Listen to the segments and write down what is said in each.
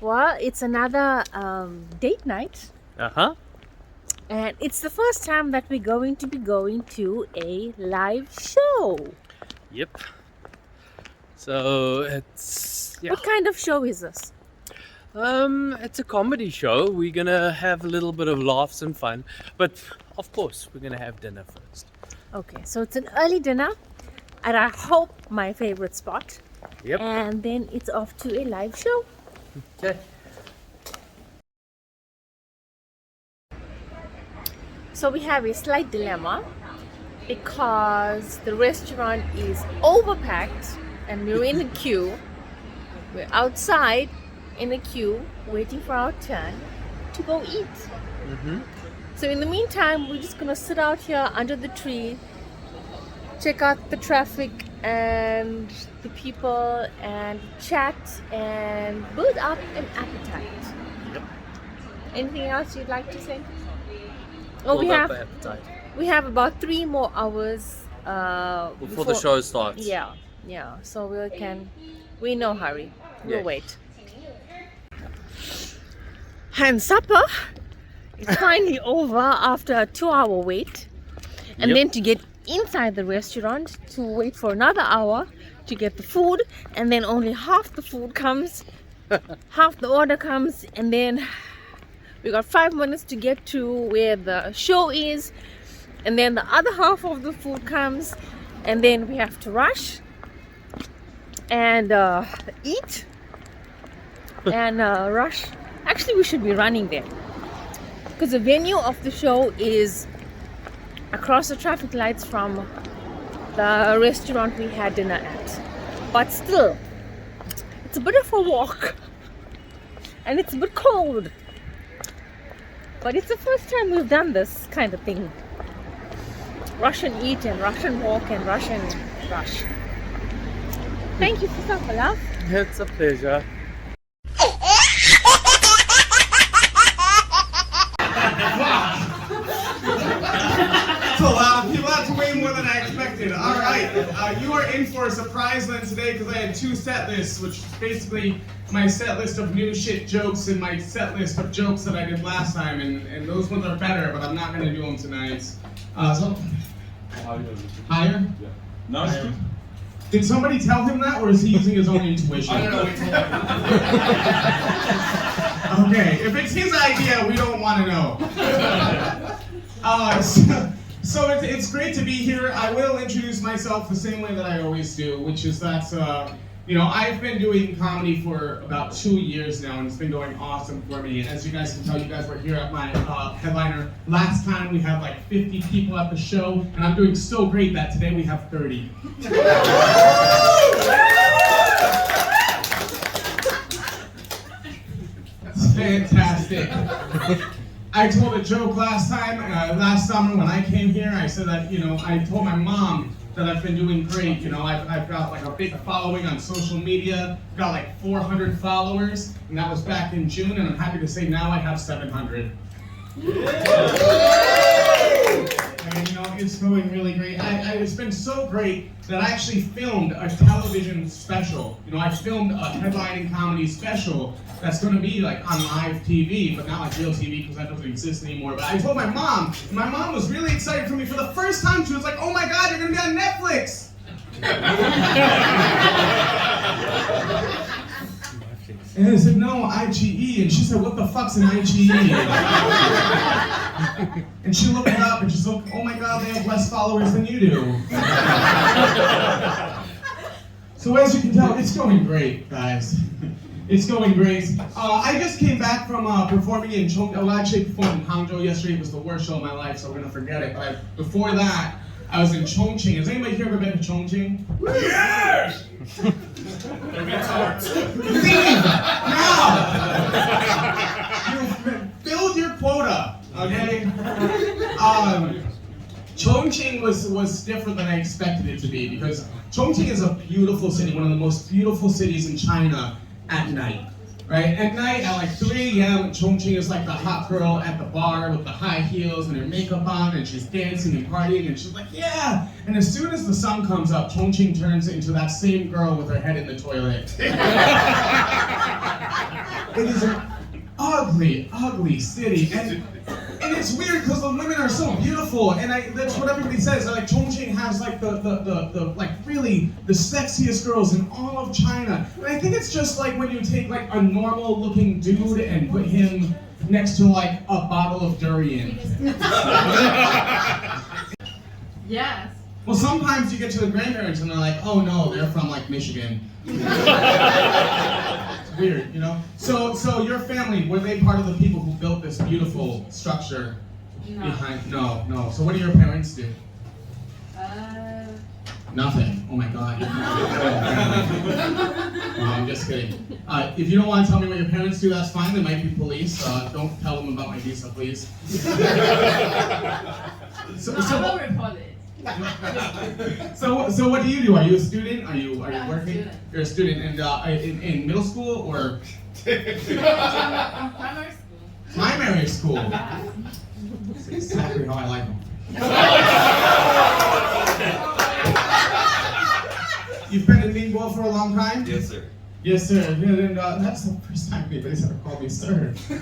Well, it's another date night, Uh-huh. and it's the first time that we're going to be going to a live show. Yep. So it's What kind of show is this? it's a comedy show. We're gonna have a little bit of laughs and fun, but of course we're gonna have dinner first. Okay, so it's an early dinner at I hope my favorite spot, Yep. and then it's off to a live show. Okay. So we have a slight dilemma because the restaurant is overpacked and we're in a queue. We're outside in a queue waiting for our turn to go eat. Mm-hmm. So in the meantime, we're just gonna sit out here under the tree, check out the traffic and the people and chat and build up an appetite. Yep. Anything else you'd like to say? Oh, Build up the appetite we have about 3 more hours before the show starts. Yeah. So we no hurry. We'll Yes. wait. And supper is finally over after a 2-hour wait. And Yep. then to get inside the restaurant to wait for another hour to get the food, and then only half the food comes, half the order comes, and then we got 5 minutes to get to where the show is, and then the other half of the food comes, and then we have to rush and eat and rush. Actually, we should be running there because the venue of the show is across the traffic lights from the restaurant we had dinner at. But still, it's a bit of a walk and it's a bit cold. But it's the first time we've done this kind of thing. Rush and eat and rush and walk and rush and rush. Thank you for supper, love. It's a pleasure. That's a lot of people. That's way more than I expected. All right, you are in for a surprise then today because I had 2 set lists, which is basically my set list of new shit jokes and my set list of jokes that I did last time, and those ones are better, but I'm not gonna do them tonight. So higher? Yeah. No, it's good. Did somebody tell him that, or is he using his own intuition? I don't know. We told him. Okay, if it's his idea, we don't want to know. So it's great to be here. I will introduce myself the same way that I always do, which is that, I've been doing comedy for about 2 years now, and it's been going awesome for me. And as you guys can tell, you guys were here at my headliner last time. We had like 50 people at the show, and I'm doing so great that today we have 30. That's fantastic. I told a joke last summer when I came here. I said that, I told my mom that I've been doing great. I've got like a big following on social media. Got like 400 followers, and that was back in June, and I'm happy to say now I have 700. And it's going really great. It's been so great that I actually filmed a television special. I filmed a headlining comedy special that's going to be like on live TV, but not like real TV because that doesn't exist anymore. But I told my mom, and my mom was really excited for me. For the first time, she was like, "Oh my God, you're going to be on Netflix!" And I said, "No, IGE." And she said, "What the fuck's an IGE?" And she looked it up and she's like, "Oh my God, they have less followers than you do." So as you can tell, it's going great, guys. It's going great. I just came back from performing in Chongqing. Well, I actually performed in Hangzhou yesterday. It was the worst show of my life, so we're gonna forget it. But before that, I was in Chongqing. Has anybody here ever been to Chongqing? Yes! Leave now! You filled your quota, okay? Chongqing was different than I expected it to be because Chongqing is a beautiful city, one of the most beautiful cities in China at night. Right? At night, at like 3 a.m., Chongqing is like the hot girl at the bar with the high heels and her makeup on, and she's dancing and partying, and she's like, yeah! And as soon as the sun comes up, Chongqing turns into that same girl with her head in the toilet. It is an ugly, ugly city, and it's weird because the women are so beautiful, and that's what everybody says. Like Chongqing has like the like really the sexiest girls in all of China, and I think it's just like when you take like a normal looking dude and put him next to like a bottle of durian. Yes. Well, sometimes you get to the grandparents and they're like, oh no, they're from like Michigan. It's weird, you know? So your family, were they part of the people who built this beautiful structure behind? No. So what do your parents do? Nothing. Oh my God. No, I'm just kidding. If you don't want to tell me what your parents do, that's fine. They might be police. Don't tell them about my visa, please. I will report it. So what do you do? Are you a student? Are you working? Student. You're a student, and in middle school or Primary school. primary school? That's exactly how I like them. You've been in Ningbo for a long time? Yes, sir. Yes, sir. And that's the first time anybody's ever called me sir. Yeah.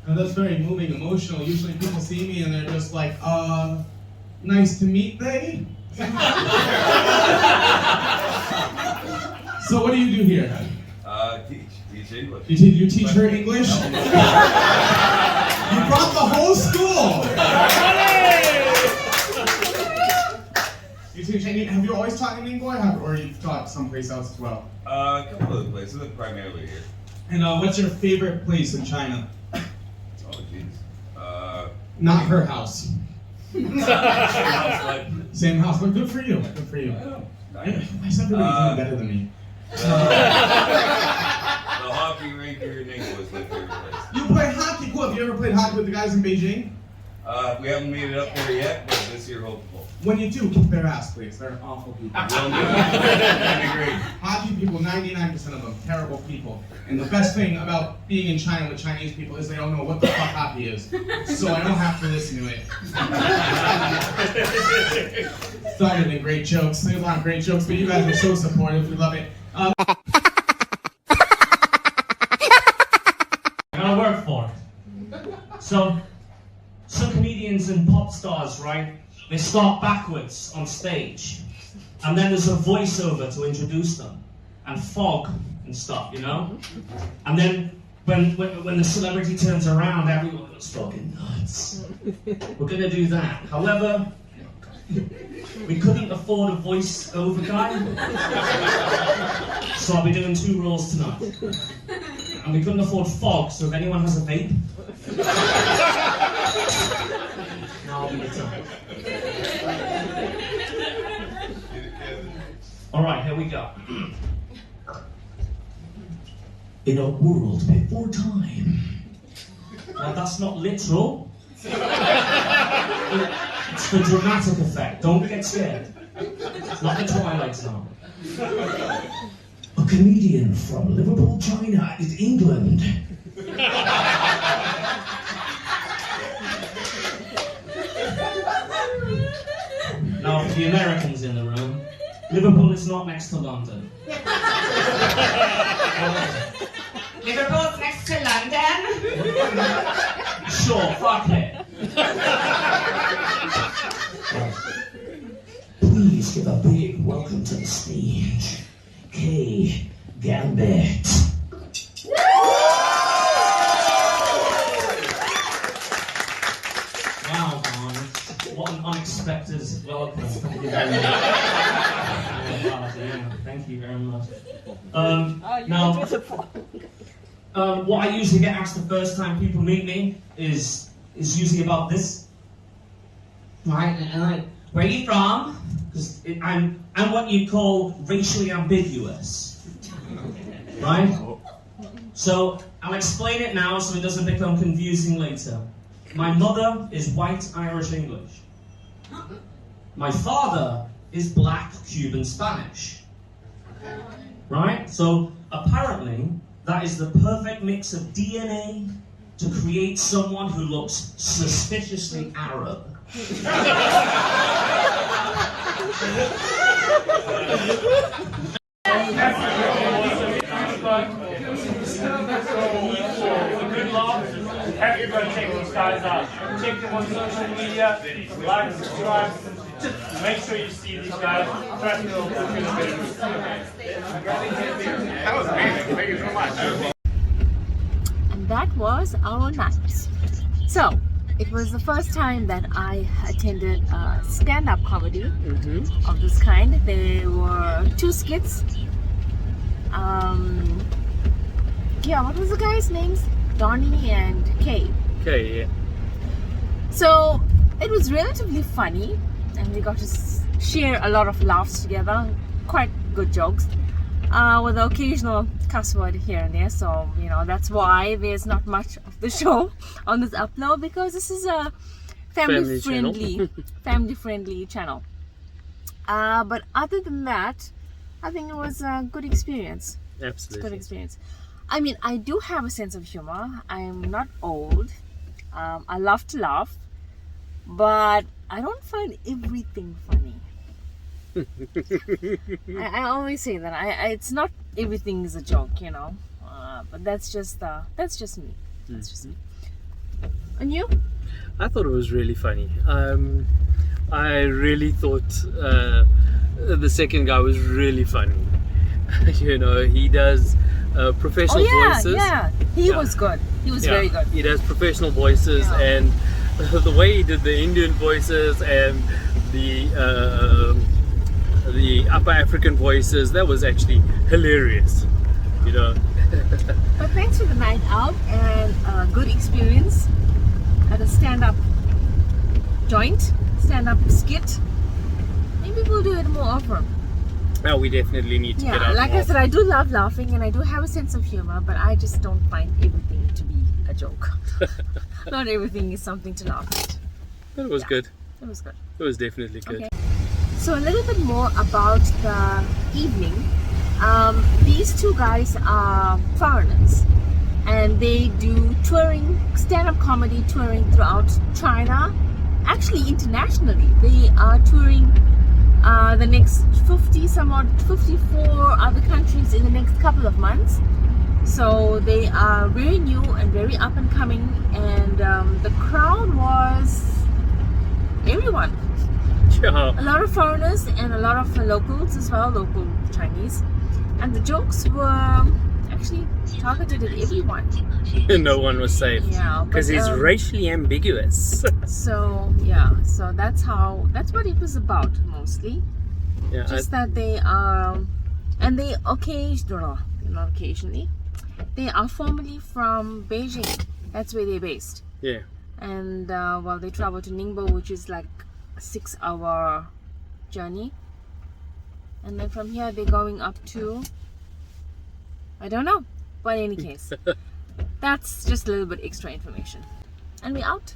And that's very moving, emotional. Usually people see me and they're just like, nice to meet they. So what do you do here? Teach English. You teach her English? You brought the whole school! You teach have you always taught in Ningbo, or you've taught someplace else as well? A couple of places, but primarily here. And what's your favorite place in China? Oh, jeez. Not her house. Same house, but good for you. Good for you. Why is everybody doing better than me? The hockey rink here in Ningbo is my favorite place. You play hockey? Cool. Have you ever played hockey with the guys in Beijing? We haven't made it up there yet, but this year hopeful. When you do, kick their ass, please. They're awful people. Will do. That'd be great. Hockey people, 99% of them, terrible people. And the best thing about being in China with Chinese people is they don't know what the fuck hockey is. So I don't have to listen to it. Started in great jokes. There's a lot of great jokes, but you guys are so supportive. We love it. I work for. So, some comedians and pop stars, right? They start backwards on stage. And then there's a voiceover to introduce them. And fog and stuff, you know? And then when the celebrity turns around, everyone goes fucking nuts. We're gonna do that. However, we couldn't afford a voice-over guy. So I'll be doing 2 roles tonight. And we couldn't afford fog, so if anyone has a vape, now I'll be the time. Alright, here we go. In a world before time. Now that's not literal. It's for dramatic effect. Don't get scared. It's not the Twilight Zone. A comedian from Liverpool, China, is England. Now, for the Americans in the room, Liverpool is not next to London. Liverpool's next to London. Sure, fuck it. Please give a big welcome to the stage, Kay Gambit. Wow, Don, what an unexpected welcome. Thank you very much. Thank you very much. Now, what I usually get asked the first time people meet me is usually about this. Right? And like, where are you from? Because I'm what you call racially ambiguous. Right? So I'll explain it now so it doesn't become confusing later. My mother is white Irish English. My father is black Cuban Spanish. Right? So apparently that is the perfect mix of DNA to create someone who looks suspiciously Arab. you're gonna check these guys out. Check them on social media, like, subscribe. Just make sure you see these guys. Trust me, they'll put you in a better mood. That was amazing. Thank you so much. And that was our night. So it was the first time that I attended a stand-up comedy of this kind. There were 2 skits. Yeah, what was the guy's names? Donnie and Kay. Okay, yeah. So it was relatively funny, and we got to share a lot of laughs together. Quite good jokes, with the occasional cuss word here and there. So that's why there's not much of the show on this upload, because this is a family friendly channel. But other than that, I think it was a good experience. Absolutely. Good experience. I mean, I do have a sense of humor. I'm not old. I love to laugh, but I don't find everything funny. I always say that. It's not everything is a joke, but that's just me. That's just me. And you? I thought it was really funny. I really thought the second guy was really funny. He does professional voices. Yeah, he was good. He was very good. He does professional voices, and the way he did the Indian voices and the Upper African voices, that was actually hilarious. But thanks for the night out and a good experience at a stand-up joint, stand-up skit. Maybe we'll do it more often. Now we definitely need to get out like more. I said, I do love laughing and I do have a sense of humor, but I just don't find everything to be a joke. Not everything is something to laugh at. But it was good. It was good. It was definitely good. Okay. So a little bit more about the evening. These 2 guys are foreigners, and they do touring, stand-up comedy touring throughout China, actually internationally. They are touring the next 54 other countries in the next couple of months. So they are very new and very up and coming, and the crowd was everyone. Yeah. A lot of foreigners and a lot of locals as well, local Chinese. And the jokes were actually targeted at everyone. No one was safe. Yeah, because he's racially ambiguous. So that's what it was about mostly. Yeah, Just that they are, and they occasionally, they are formerly from Beijing. That's where they're based. Yeah. And they travel to Ningbo, which is like a 6-hour journey. And then from here they're going up to, I don't know. But in any case, that's just a little bit extra information. And we're out.